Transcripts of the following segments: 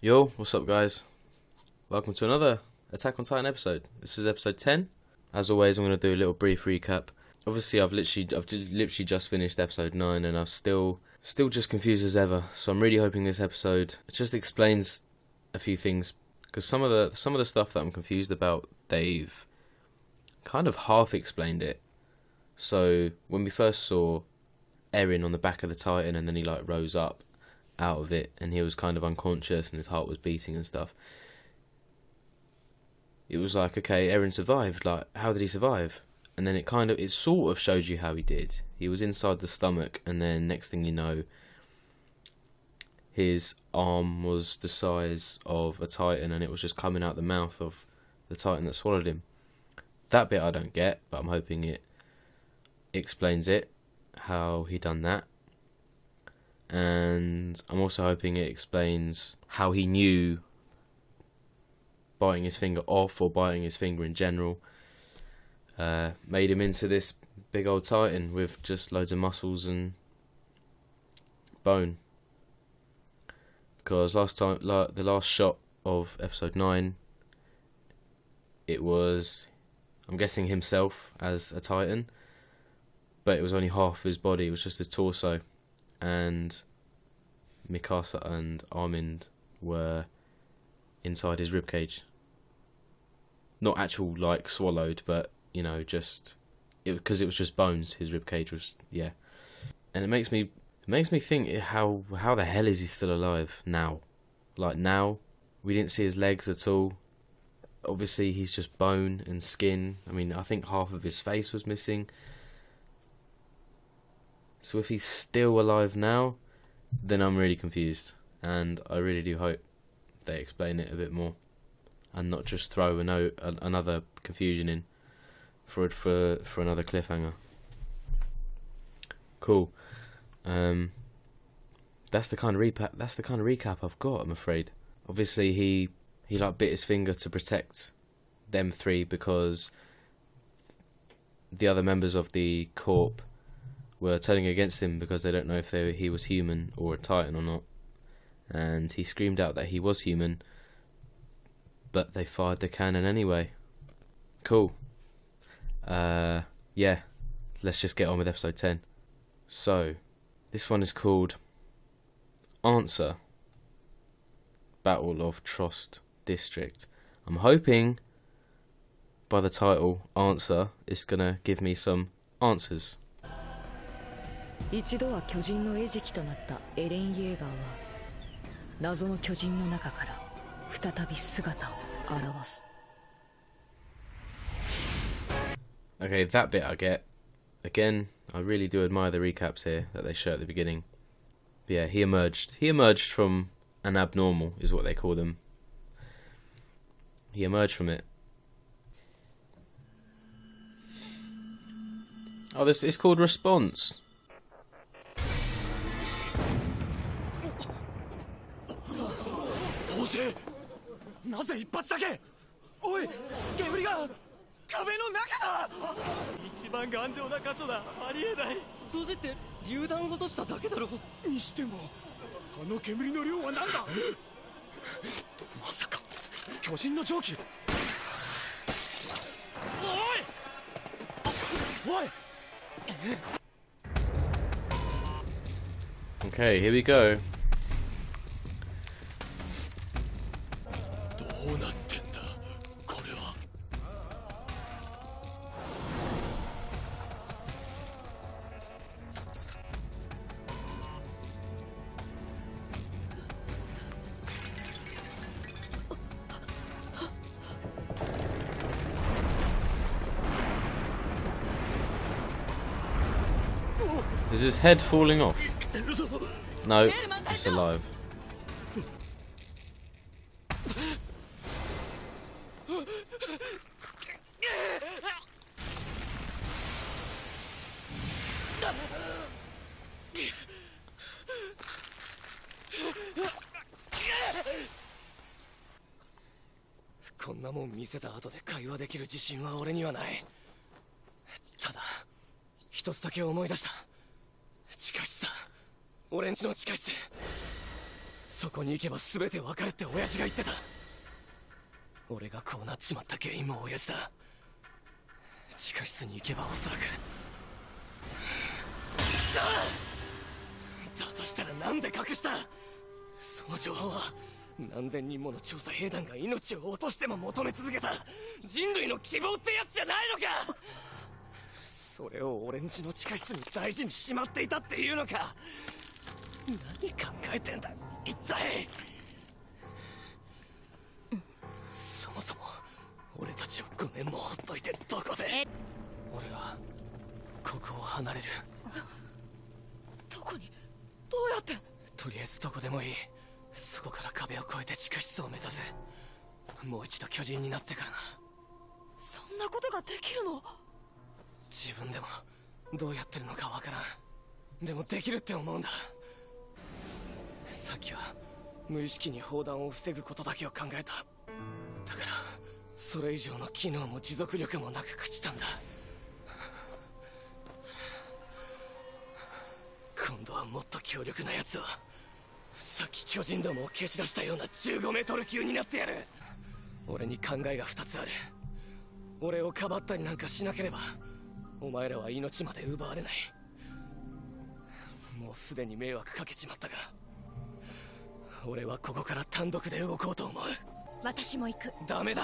Yo, what's up guys? Welcome to another Attack on Titan episode. This is episode 10. As always, I'm going to do a little brief recap. Obviously, I've literally just finished episode 9 and I'm still just confused as ever. So I'm really hoping this episode just explains a few things, because some of the stuff that I'm confused about, they've kind of half explained it. So when we first saw Eren on the back of the Titan and then he like rose up out of it and he was kind of unconscious and his heart was beating and stuff, it was like, okay, Eren survived, like how did he survive? And then it sort of showed you how he did. He was inside the stomach, and then next thing you know, his arm was the size of a Titan and it was just coming out the mouth of the Titan that swallowed him. That bit I don't get, but I'm hoping it explains it, how he done that. And I'm also hoping it explains how he knew biting his finger off, or biting his finger in general, made him into this big old Titan with just loads of muscles and bone. Because the last shot of episode 9, it was, I'm guessing, himself as a Titan, but it was only half his body, it was just his torso, and Mikasa and Armin were inside his ribcage. Not actual, like, swallowed, but, you know, just, because it was just bones, his ribcage was, yeah. And it makes me think, how the hell is he still alive now? Like, now, we didn't see his legs at all. Obviously, he's just bone and skin. I mean, I think half of his face was missing. So if he's still alive now, then I'm really confused. And I really do hope they explain it a bit more, and not just throw another confusion in for another cliffhanger. Cool. That's the kind of recap I've got, I'm afraid. Obviously he like bit his finger to protect them three, because the other members of the Corp were turning against him because they don't know if he was human or a Titan or not. And he screamed out that he was human, but they fired the cannon anyway. Cool. Yeah, let's just get on with episode 10. So, this one is called Answer, Battle of Trost District. I'm hoping by the title, Answer, it's gonna give me some answers. 一度は巨人の餌食となったエレン・イェーガーは謎の巨人の中から再び姿を現す。 Okay, that bit I get. Again, I really do admire the recaps here that they show at the beginning. But yeah, he emerged. He emerged from an abnormal, is what they call them. He emerged from it. Oh, this is called Response. なぜ一発だけ。おい、煙が壁の中だ。一番頑丈な箇所だ。ありえない。閉じて榴弾落としただけだろ。にしてもあの煙の量は何だ。まさか巨人の蒸気。おいおい。 Okay, here we go. どうなってんだこれは。Is his head falling off? No, it's alive.「こんなもん見せた後で会話できる自信は俺にはない。ただ一つだけ思い出した。地下室だ。俺んちの地下室。そこに行けば全てわかるって親父が言ってた。俺がこうなっちまった原因も親父だ。地下室に行けばおそらくだとしたらなんで隠した？その情報は何千人もの調査兵団が命を落としても求め続けた人類の希望ってやつじゃないのか？それを俺んちの地下室に大事にしまっていたっていうのか？何考えてんだ一体。そもそも俺たちを5年もほっといてどこで。俺はここを離れる。どこに？どうやって？とりあえずどこでもいい。そこから壁を越えて地下室を目指す。もう一度巨人になってからな。そんなことができるの？自分でもどうやってるのかわからん。でもできるって思うんだ。さっきは無意識に砲弾を防ぐことだけを考えた。だからそれ以上の機能も持続力もなく朽ちたんだ。今度はもっと強力なやつを、さっき巨人どもを蹴散らしたような15メートル級になってやる。俺に考えが2つある。俺をかばったりなんかしなければお前らは命まで奪われない。もうすでに迷惑かけちまったが、俺はここから単独で動こうと思う。私も行く。ダメだ。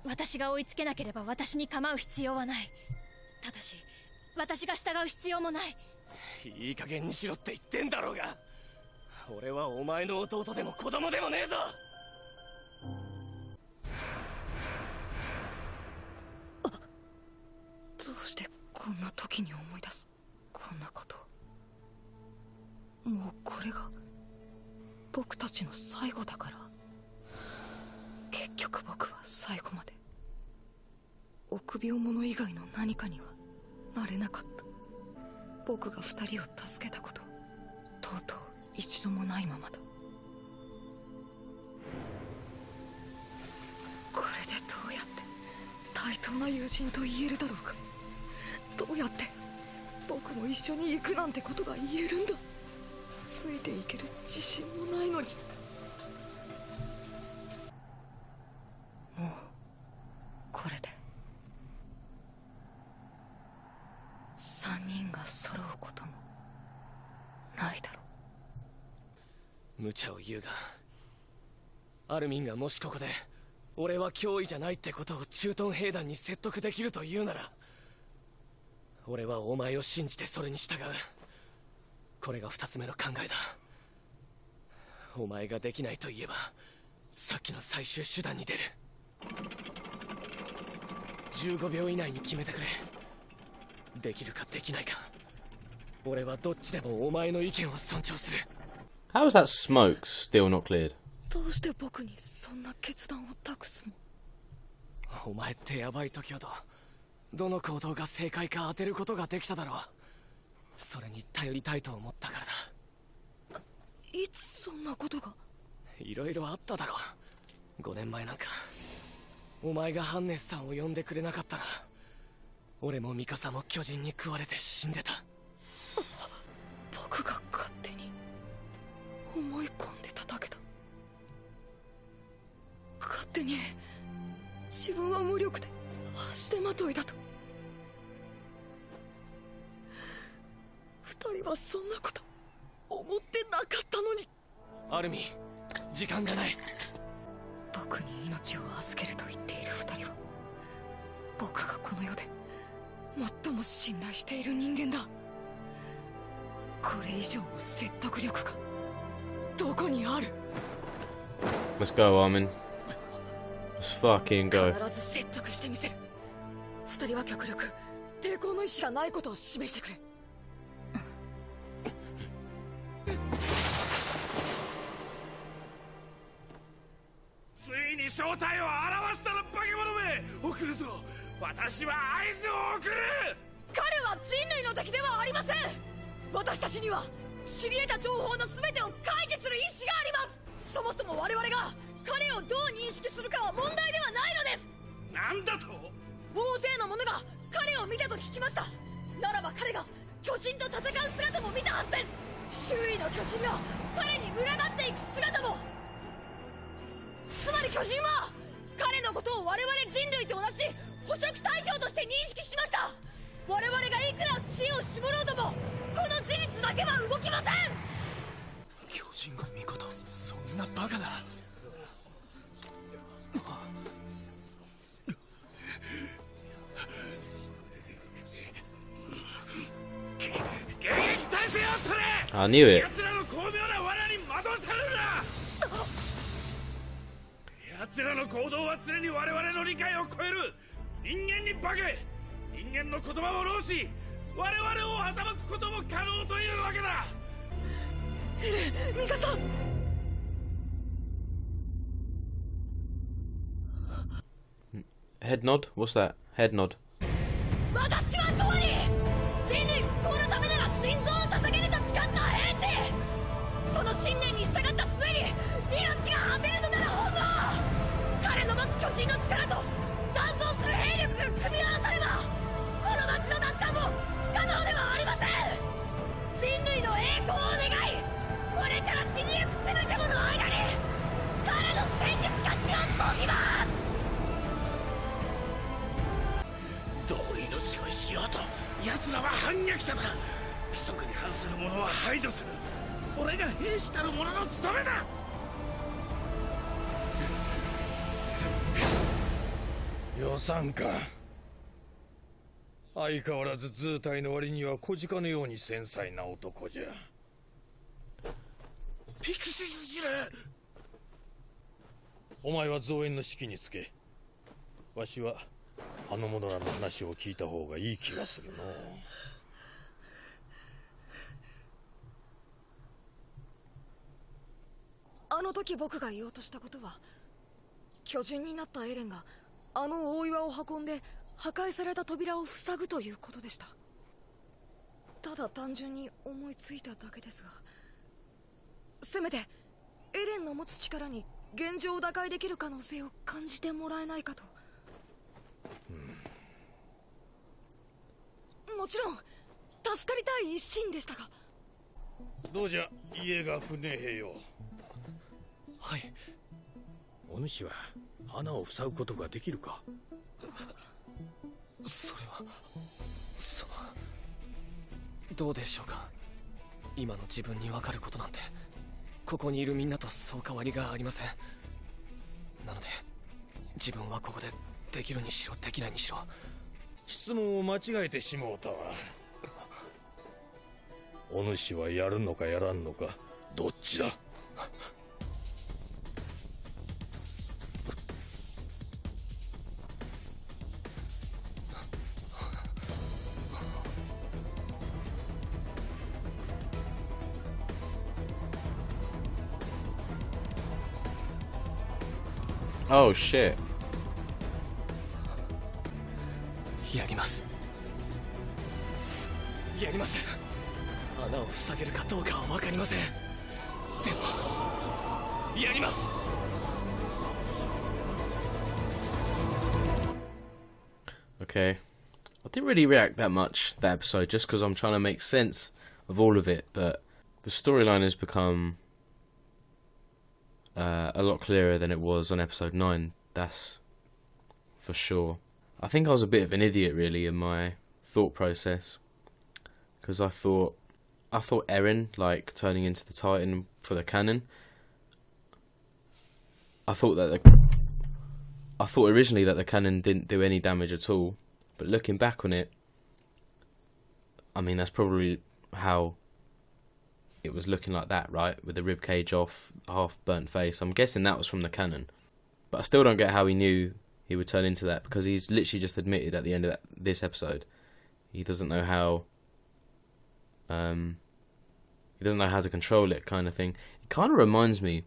私が追いつけなければ私に構う必要はない。ただし私が従う必要もない。いい加減にしろって言ってんだろうが。俺はお前の弟でも子供でもねえぞ。どうしてこんな時に思い出すこんなこと。もうこれが僕たちの最後だから。結局僕は最後まで臆病者以外の何かにはなれなかった。僕が2人を助けたこと、とうとう一度もないままだ。これでどうやって対等な友人と言えるだろうか。どうやって僕も一緒に行くなんてことが言えるんだ。ついていける自信もないのに。もうこれで3人が揃うこともないだろう。無茶を言うが、アルミンがもしここで俺は脅威じゃないってことを駐屯兵団に説得できるというなら、俺はお前を信じてそれに従う。これが2つ目の考えだ。お前ができないと言えばさっきの最終手段に出る。15秒以内に決めてくれ。できるかできないか、俺はどっちでもお前の意見を尊重する。 How is that smoke still not cleared? どうして僕にそんな決断を託すの？お前ってヤバい時ほどどの行動が正解か当てることができただろう。それに頼りたいと思ったからだ。いつそんなことが？いろいろあっただろう。5年前なんかお前がハンネスさんを呼んでくれなかったら俺もミカサも巨人に食われて死んでた。僕が勝手に思い込んでただけだ。勝手に自分は無力で足手まといだと。2人はそんなこと思ってなかったのに。アルミ、時間がない。僕に命を預けると言っている2人は僕がこの世で最も信頼している人間だ。これ以上の説得力がどこにある？ Let's go, Armin. Let's fucking go. 必ず説得してみせる。2人は極力抵抗の意志がないことを示してくれ。ついに正体を表したら化け物め。送るぞ。私は合図を送る。彼は人類の敵ではありません。私たちには知り得た情報の全てを開示する意志があります。そもそも我々が彼をどう認識するかは問題ではないのです。なんだと？大勢の者が彼を見たと聞きました。ならば彼が巨人と戦う姿も見たはずです。周囲の巨人が彼に群がっていく姿も。つまり巨人は彼のことを我々人類と同じ捕食対象として認識しました。我々がいくら知恵を絞ろうともこの事実だけは動きません。巨人が味方？そんなバカな。迎撃態勢を取れ。 I knew it. 奴らの巧妙な罠に惑わされるな。奴らの行動は常に我々の理解を超える。人間に化け、人間の言葉を弄し、我々を欺くことも可能というわけだ。ミカサ。Head nod? What's that? Head nod. 私は永遠に人類復興のためなら心臓を捧げると誓った兵士。その信念に従った末に命が果てるのなら本望。彼の持つ巨人の力と残存する兵力が組み合わさればこの町の奪還も不可能ではありません。人類の栄光を願い、これから死にゆく全てもの間に彼の戦術価値は解きます。道理の違いしようと奴らは反逆者だ。規則に反する者は排除する。それが兵士たる者の務めだ。予算か。相変わらず図体の割には小鹿のように繊細な男じゃ。ピクシス司令。お前は増援の指揮につけ。わしはあの者らの話を聞いた方がいい気がするの。あの時僕が言おうとしたことは、巨人になったエレンがあの大岩を運んで破壊された扉を塞ぐということでした。ただ単純に思いついただけですが、せめてエレンの持つ力に現状を打開できる可能性を感じてもらえないかと。もちろん助かりたい一心でしたが。どうじゃ家が船兵よ。はい。お主は穴を塞ぐことができるか。それはどうでしょうか。今の自分に分かることなんてここにいるみんなとそう変わりがありません。なので自分はここでできるにしろできないにしろ。質問を間違えてしもうたわ。お主はやるのかやらんのかどっちだ。Oh shit. やります。やります。穴を塞げるかどうかは分かりません。でもやります。Okay. I didn't really react that much that episode just because I'm trying to make sense of all of it, but the storyline has become a lot clearer than it was on episode 9, that's for sure. I think I was a bit of an idiot really in my thought process, because I thought Eren, like, turning into the Titan for the canon, I thought originally that the cannon didn't do any damage at all, but looking back on it, I mean, that's probably how it was looking like that, right? With the rib cage off, half burnt face. I'm guessing that was from the cannon. But I still don't get how he knew he would turn into that, because he's literally just admitted at the end of this episode he doesn't know how to control it, kind of thing. It kind of reminds me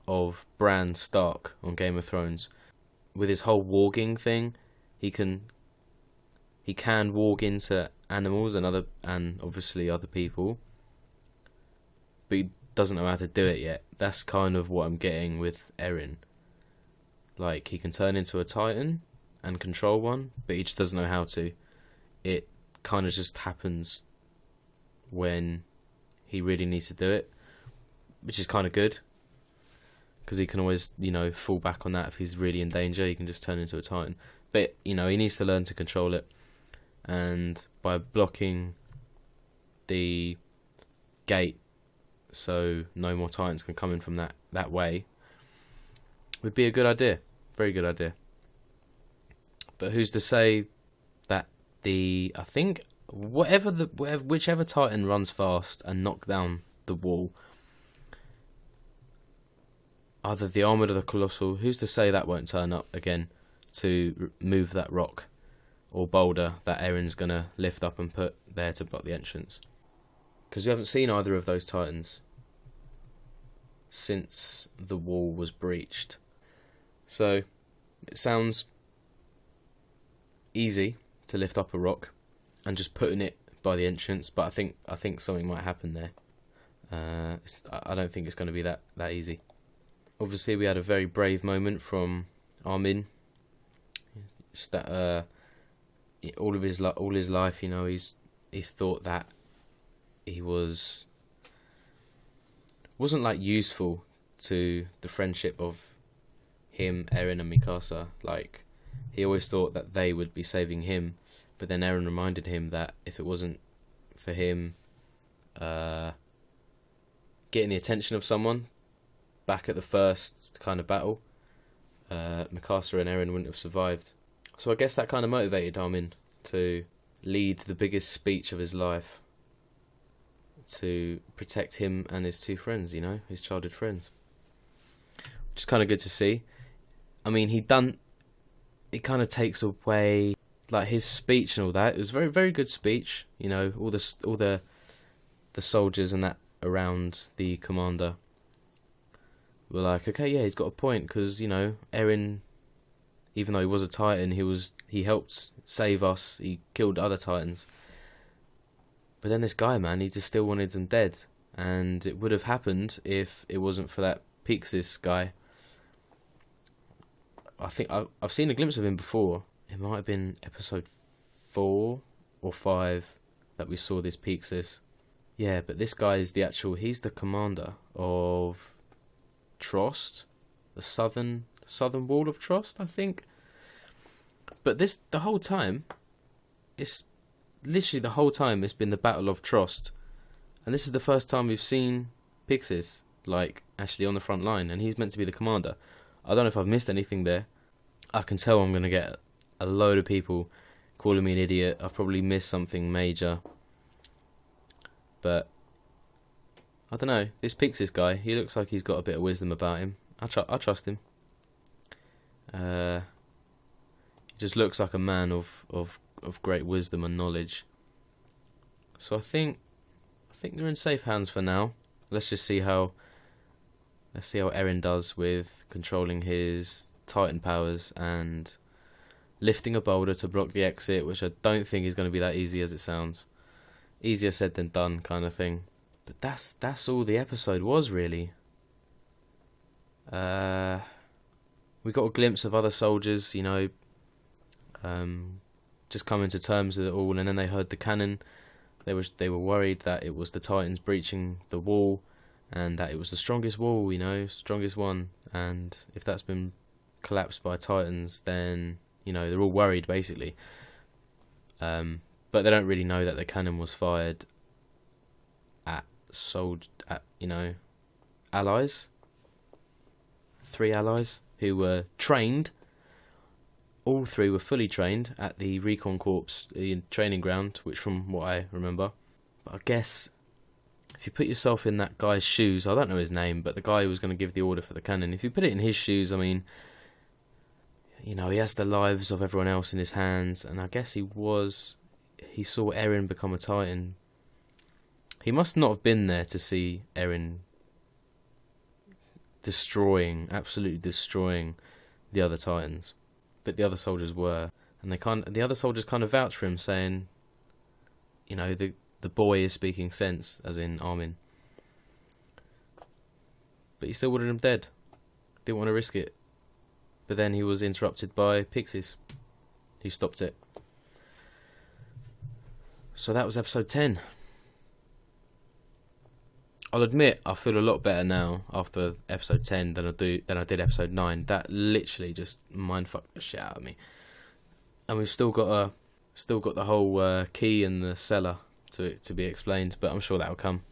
of Bran Stark on Game of Thrones with his whole warging thing. He can warg into animals and obviously other people, but he doesn't know how to do it yet. That's kind of what I'm getting with Eren. Like, he can turn into a Titan and control one, but he just doesn't know how to. It kind of just happens when he really needs to do it, which is kind of good, because he can always, fall back on that if he's really in danger. He can just turn into a Titan. But, he needs to learn to control it, and by blocking the gate so no more Titans can come in from that way would be a good idea. Very good idea. But who's to say that I think whichever Titan runs fast and knock down the wall, either the Armored or the Colossal, who's to say that won't turn up again to move that rock or boulder that Eren's going to lift up and put there to block the entrance? Because we haven't seen either of those Titans since the wall was breached. So it sounds easy to lift up a rock and just putting it by the entrance, but I think something might happen there. I don't think it's going to be that easy. Obviously, we had a very brave moment from Armin. Just that all his life, he's thought that he wasn't like useful to the friendship of him, Eren, and Mikasa. Like, he always thought that they would be saving him, but then Eren reminded him that if it wasn't for him getting the attention of someone back at the first kind of battle, Mikasa and Eren wouldn't have survived. So I guess that kind of motivated Armin to lead the biggest speech of his life to protect him and his two friends, his childhood friends. Which is kind of good to see. I mean, it kind of takes away, like, his speech and all that. It was a very, very good speech. All the soldiers and that around the commander were like, okay, yeah, he's got a point, because, Eren, even though he was a Titan, he helped save us. He killed other Titans. But then this guy, man, he just still wanted them dead. And it would have happened if it wasn't for that Pixis guy. I think I've seen a glimpse of him before. It might have been episode 4 or 5 that we saw this Pixis. Yeah, but this guy is he's the commander of Trost, the southern wall of Trost, I think. But the whole time, it's literally the whole time it's been the Battle of Trost, and this is the first time we've seen Pixis actually on the front line, and he's meant to be the commander. I don't know if I've missed anything there. I can tell I'm going to get a load of people calling me an idiot. I've probably missed something major, but I don't know. This Pixis guy, he looks like he's got a bit of wisdom about him. I trust him. He just looks like a man of great wisdom and knowledge. So I think they're in safe hands for now. Let's see how Eren does with controlling his Titan powers and lifting a boulder to block the exit, which I don't think is going to be that easy as it sounds. Easier said than done, kind of thing. But that's all the episode was, really. We got a glimpse of other soldiers, just coming to terms with it all, and then they heard the cannon. They were worried that it was the Titans breaching the wall, and that it was the strongest wall, strongest one. And if that's been collapsed by Titans, then they're all worried basically. But they don't really know that the cannon was fired at allies. 3 allies who were trained. All 3 were fully trained at the Recon Corps training ground, which from what I remember. But I guess if you put yourself in that guy's shoes, I don't know his name, but the guy who was going to give the order for the cannon, if you put it in his shoes, I mean, he has the lives of everyone else in his hands, and I guess he saw Eren become a Titan. He must not have been there to see Eren absolutely destroying the other Titans. But the other soldiers were, and the other soldiers kind of vouched for him, saying, the boy is speaking sense, as in Armin. But he still wanted him dead. Didn't want to risk it. But then he was interrupted by Pixis, who stopped it. So that was episode 10. I'll admit I feel a lot better now after episode 10 than I did episode 9. That literally just mindfucked the shit out of me. And we've still got the whole key and the cellar to be explained, but I'm sure that'll come.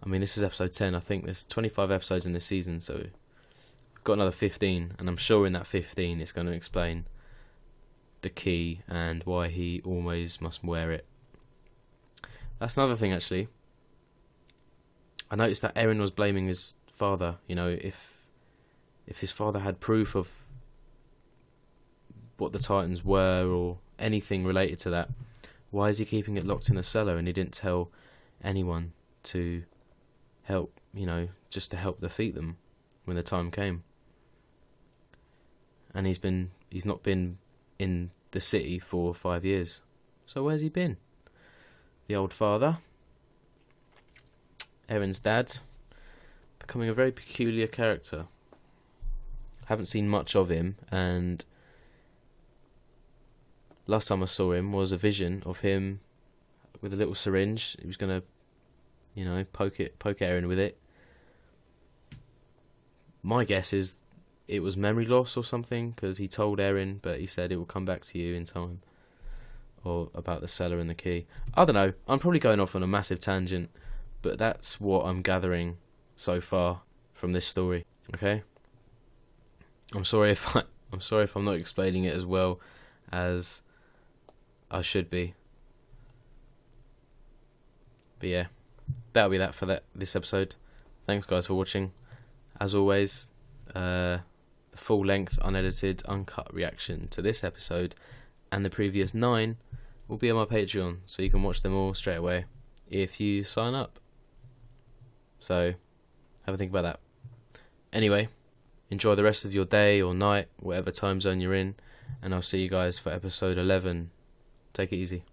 I mean, this is episode 10. I think there's 25 episodes in this season, so we've got another 15, and I'm sure in that 15 it's going to explain the key and why he always must wear it. That's another thing, actually. I noticed that Eren was blaming his father. You know, if his father had proof of what the Titans were or anything related to that, why is he keeping it locked in a cellar and he didn't tell anyone to help, you know, just to help defeat them when the time came? And he's not been in the city for 5 years. So where's he been? The old father, Eren's dad, becoming a very peculiar character. Haven't seen much of him, and last time I saw him was a vision of him with a little syringe. He was gonna, you know, poke Eren with it. My guess is it was memory loss or something, because he told Eren, but he said it will come back to you in time. Or about the cellar and the key. I don't know. I'm probably going off on a massive tangent, but that's what I'm gathering so far from this story. Okay? I'm sorry if I'm not explaining it as well as I should be. But yeah, that'll be that for this episode. Thanks guys for watching. As always, the full length, unedited, uncut reaction to this episode and the previous 9 will be on my Patreon, so you can watch them all straight away if you sign up. So have a think about that. Anyway, enjoy the rest of your day or night, whatever time zone you're in, and I'll see you guys for episode 11. Take it easy.